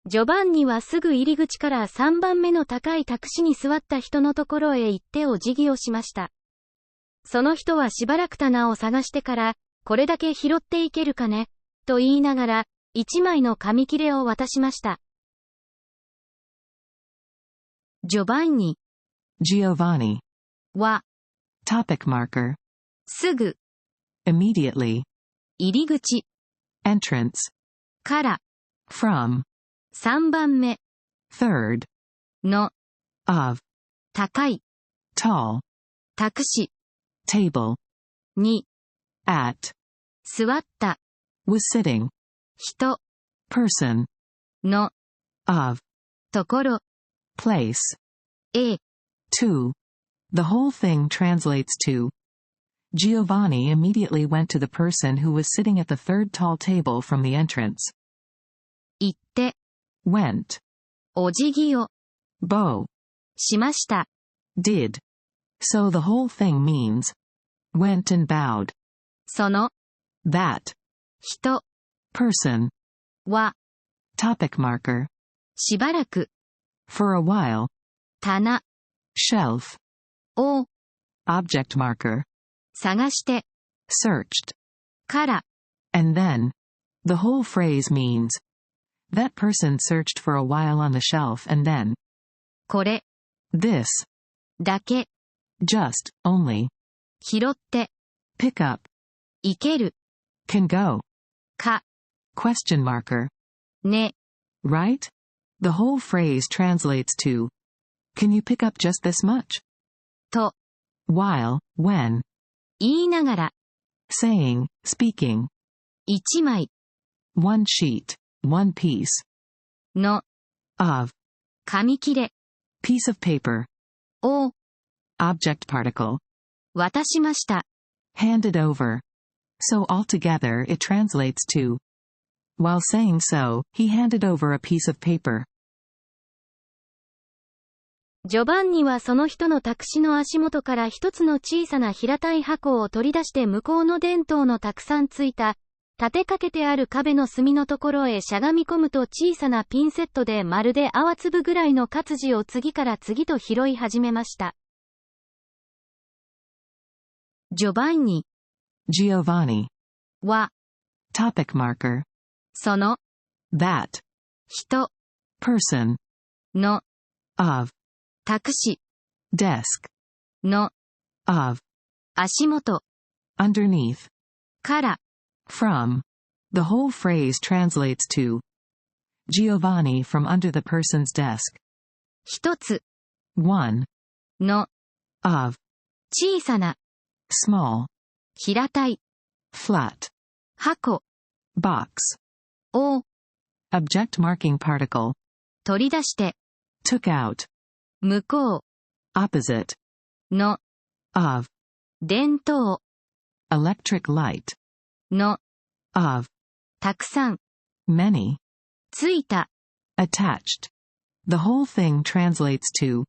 ジョバンニはすぐ入り口から3番目の高いタクシに座った人のところへ行ってお辞儀をしました。その人はしばらく棚を探してから、これだけ拾っていけるかね、と言いながら、一枚の紙切れを渡しました。ジョバンニ Giovanni は Topic marker すぐ Immediately 入り口 Entrance から From 3番目 Third の Of 高い Tall タクシ Table に At 座った Was sitting 人 Person の Of ところ Place A To The whole thing translates to Giovanni immediately went to the person who was sitting at the third tall table from the entrance. 行って Went お辞儀を Bow しました。Did So the whole thing means Went and bowed. その That 人 Person は Topic marker しばらく For a while 棚 Shelf を Object marker 探して Searched から And then The whole phrase means That person searched for a while on the shelf and then これ This だけ Just Only 拾って Pick up いける Can go か Question marker ね Right? The whole phrase translates to Can you pick up just this much? と While, when 言いながら Saying, speaking 一枚 One sheet, one piece の Of 紙切れ Piece of paper を Object particle 渡しました。Handed over So altogether it translates to While saying so, he handed over a piece of paper. ジョバンニはその人のタクシの足元から一つの小さな平たい箱を取り出して向こうの電灯のたくさんついた、立てかけてある壁の隅のところへしゃがみ込むと小さなピンセットでまるで泡粒ぐらいの活字を次から次と拾い始めました。ジョバンニ Giovanni は Topic marker その That 人 Person の Of タクシ Desk の Of 足元 Underneath から From The whole phrase translates to Giovanni from under the person's desk. 一つ One の Of 小さな Small 平たい Flat 箱 Box を Object marking particle 取り出して Took out 向こう Opposite の Of 電灯 Electric light の Of たくさん Many ついた Attached The whole thing translates to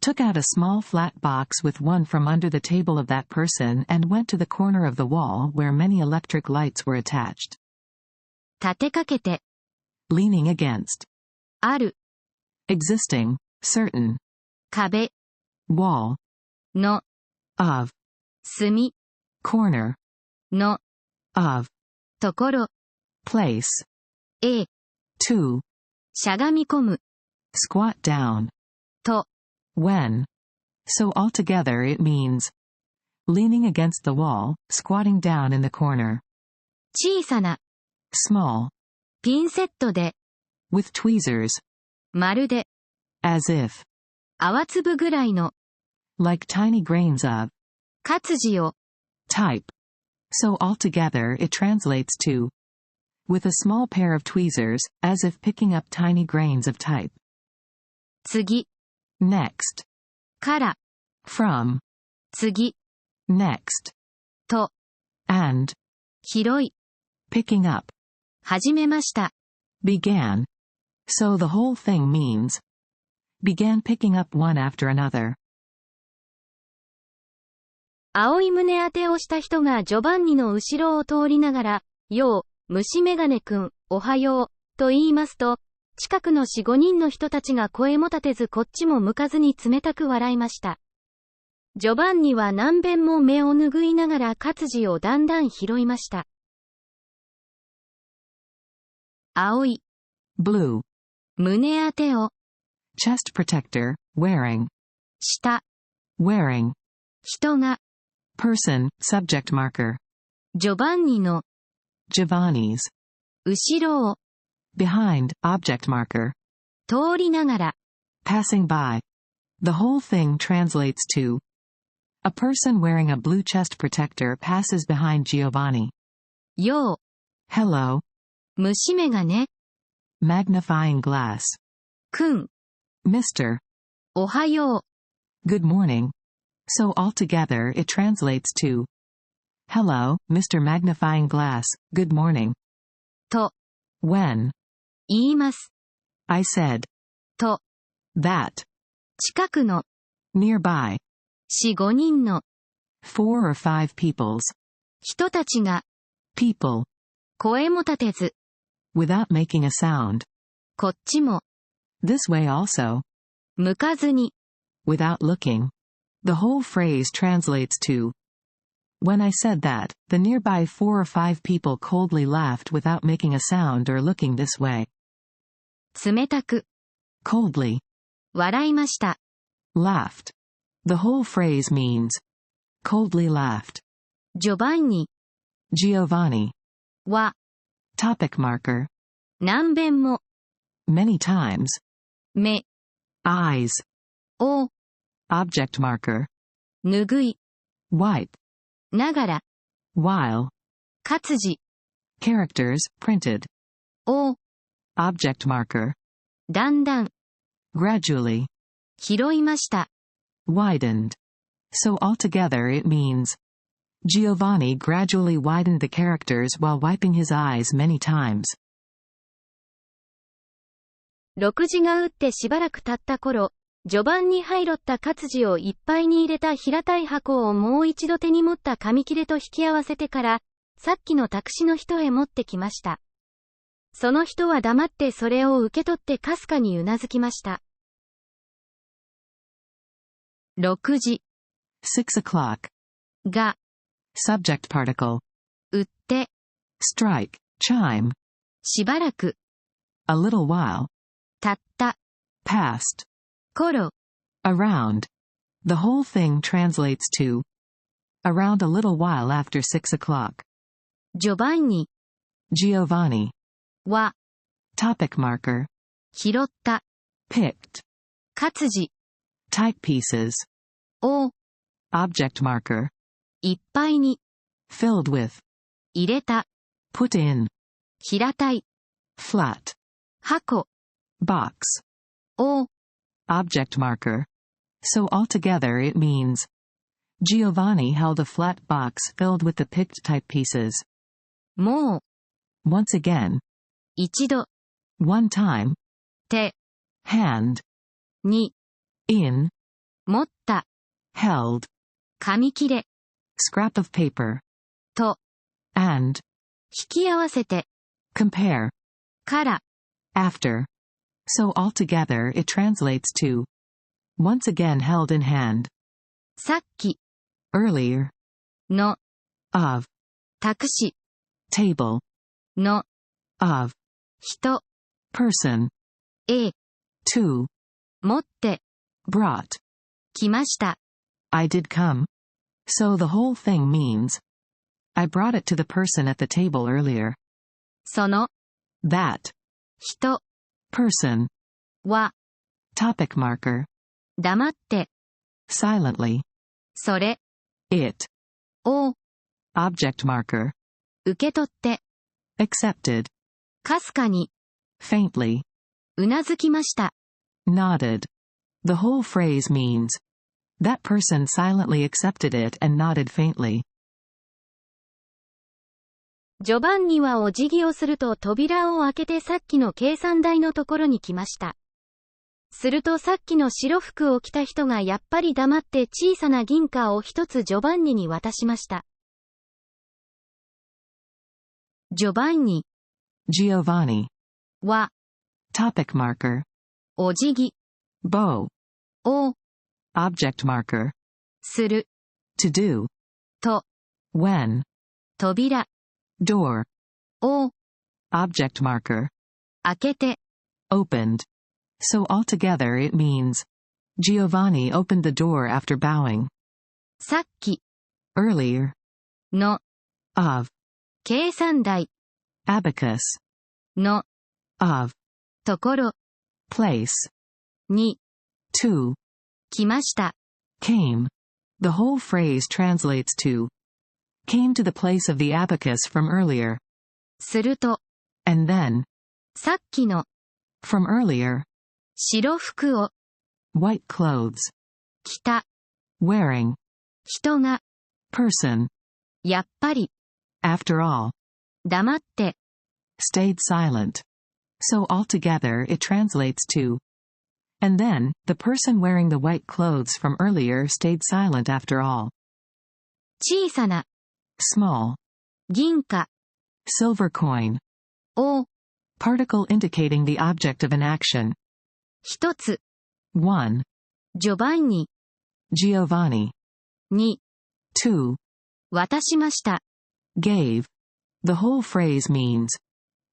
Took out a small flat box with one from under the table of that person and went to the corner of the wall where many electric lights were attached. 立てかけて Leaning against ある Existing, certain 壁 Wall の Of 隅 Corner の Of ところ Place A To しゃがみ込む Squat down と When So altogether it means Leaning against the wall, squatting down in the corner. 小さな Small ピンセットで With tweezers まるで As if 泡粒ぐらいの Like tiny grains of 活字を Type So altogether it translates to With a small pair of tweezers, as if picking up tiny grains of type. 次 Next から From 次 Next と And 拾い Picking up 始めました Began So the whole thing means Began picking up one after another. 青い胸当てをした人がジョバンニの後ろを通りながら、よう、虫眼鏡くん、おはよう、と言いますと、近くの4、5人の人たちが声も立てずこっちも向かずに冷たく笑いました。ジョバンニは何遍も目を拭いながら活字をだんだん拾いました。青い。blue. 胸当てを。chest protector, wearing. 下。wearing. 人が。person, subject marker. ジョバンニの。Giovanni's. 後ろを。behind, object marker. 通りながら。passing by. The whole thing translates to: a person wearing a blue chest protector passes behind Giovanni. よう。Hello. 虫眼鏡。magnifying glass. くん。Mr. おはよう。 Good morning. So altogether it translates to: hello, Mr. Magnifying Glass, good morning. と。when. 言います。I said. と。that. 近くの。nearby. 4、5人の。4 or 5 peoples. 人たちが。people. 声も立てず。without making a sound. こっちも。This way also. 向かずに。without looking. The whole phrase translates to: when I said that, the nearby 4 or 5 people coldly laughed without making a sound or looking this way. 冷たく。coldly. 笑いました。laughed. The whole phrase means: coldly laughed. ジョバンニ。Giovanni. は。topic marker. 何遍も。many times. 目。eyes. を。object marker. ぬぐい。wipe. ながら。while. 活字。characters, printed. を。object marker. だんだん。gradually. 拾いました。widened. So altogether it means: Giovanni gradually widened the characters while wiping his eyes many times. 6時が打ってしばらく経った頃、ジョバンニ・ハイロッタ活字をいっぱいに入れた平たい箱をもう一度手に持った紙切れと引き合わせてから、さっきの託詞の人へ持ってきました。その人は黙ってそれを受け取ってかすかにうなずきました。6時。6 o'clock. が。subject particle. 打って。strike, chime. しばらく。a little while. たった。past. 頃。around. The whole thing translates to: around a little while after 6 o'clock. ジョバンニ。Giovanni. は。topic marker. 拾った。picked. 活字。type pieces. を。object marker. いっぱいに。filled with. 入れた。put in. 平たい。flat. 箱。box. を。object marker. So altogether it means: Giovanni held a flat box filled with the picked type pieces. もう。once again. 一度。one time. 手。hand. に。in. 持った。held. 紙切れ。scrap of paper. と。and. 引き合わせて。compare. から。after. So altogether it translates to: once again held in hand. さっき。earlier. の。of. 託詞。table. の。of. 人。person. A。to. 持って。brought. 来ました。I did come. So the whole thing means: I brought it to the person at the table earlier. その。that. 人。person. は。topic marker. 黙って。silently. それ。it. を。object marker. 受け取って。accepted. かすかに。faintly. うなずきました。nodded. The whole phrase means: that person silently accepted it and nodded faintly. ジョバンニはお辞儀をすると扉を開けてさっきの計算台のところに来ました。するとさっきの白服を着た人がやっぱり黙って小さな銀貨を一つジョバンニに渡しました。ジョバンニ。Giovanni. は。Topic marker. お辞儀 Bow. を Object marker. する To do. と When. 扉 Door. を Object marker. 開けて Opened. So altogether it means Giovanni opened the door after bowing. さっき Earlier. の Of. 計算台 Abacus. の Of. ところ Place. に To. 来ました Came. The whole phrase translates to came to the place of the abacus from earlier. すると And then. さっきの From earlier. 白服を White clothes. 着た Wearing. 人が Person. やっぱり After all. 黙って Stayed silent. So altogether it translates to and then, the person wearing the white clothes from earlier stayed silent after all. 小さな Small. 銀貨 Silver coin. を Particle indicating the object of an action. 一つ 1. ジョバンニ Giovanni. に 2. 渡しました Gave. The whole phrase means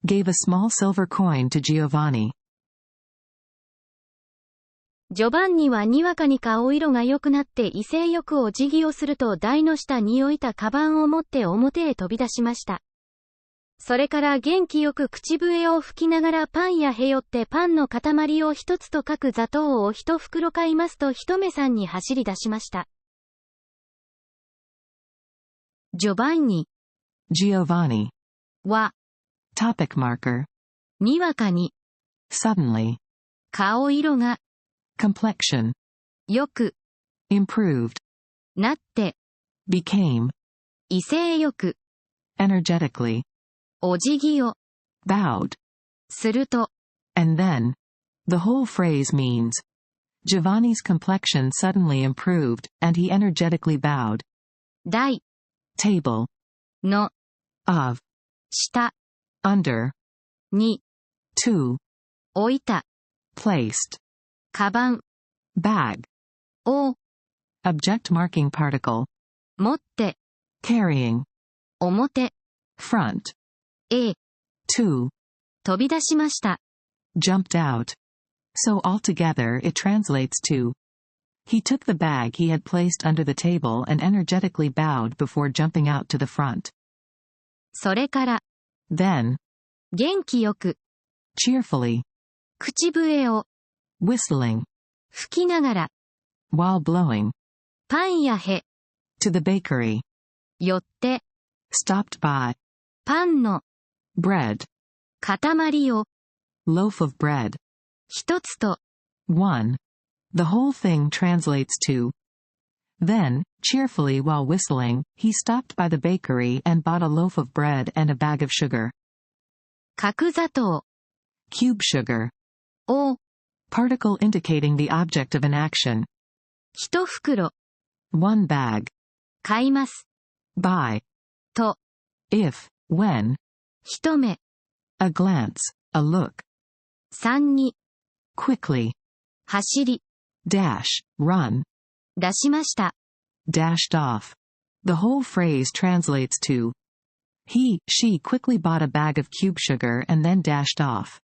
gave a small silver coin to Giovanni. ジョバンニはにわかに顔色が良くなって威勢よくお辞儀をすると台の下に置いたカバンを持って表へ飛び出しました。それから元気よく口笛を吹きながらパン屋へ寄ってパンの塊を一つと書く砂糖を一袋買いますと一目さんに走り出しました。ジョバンニ Giovanni. は Topic marker. にわかに Suddenly. 顔色が Complexion. よく Improved. なって Became. 威勢よく Energetically. お辞儀を Bowed. すると And then. The whole phrase means Giovanni's complexion suddenly improved, and he energetically bowed. 台 Table. の Of. 下 Under. に To. 置いた Placed. カバン Bag. を Object marking particle. 持って Carrying. 表 Front. へ To. 飛び出しました。Jumped out. So altogether it translates to he took the bag he had placed under the table and energetically bowed before jumping out to the front. それから Then. 元気よく Cheerfully. 口笛を Whistling. 吹きながら While blowing. パン屋へ To the bakery. 寄って Stopped by. パンの Bread. 塊を Loaf of bread. 一つと 1. The whole thing translates to then, cheerfully while whistling, he stopped by the bakery and bought a loaf of bread and a bag of sugar. 角砂糖 Cube sugar. を Particle indicating the object of an action. 一袋 1 bag. 買います Buy. と If, when. 一目 A glance, a look. 3に Quickly. 走り Dash, run. 出しました Dashed off. The whole phrase translates to she quickly bought a bag of cube sugar and then dashed off.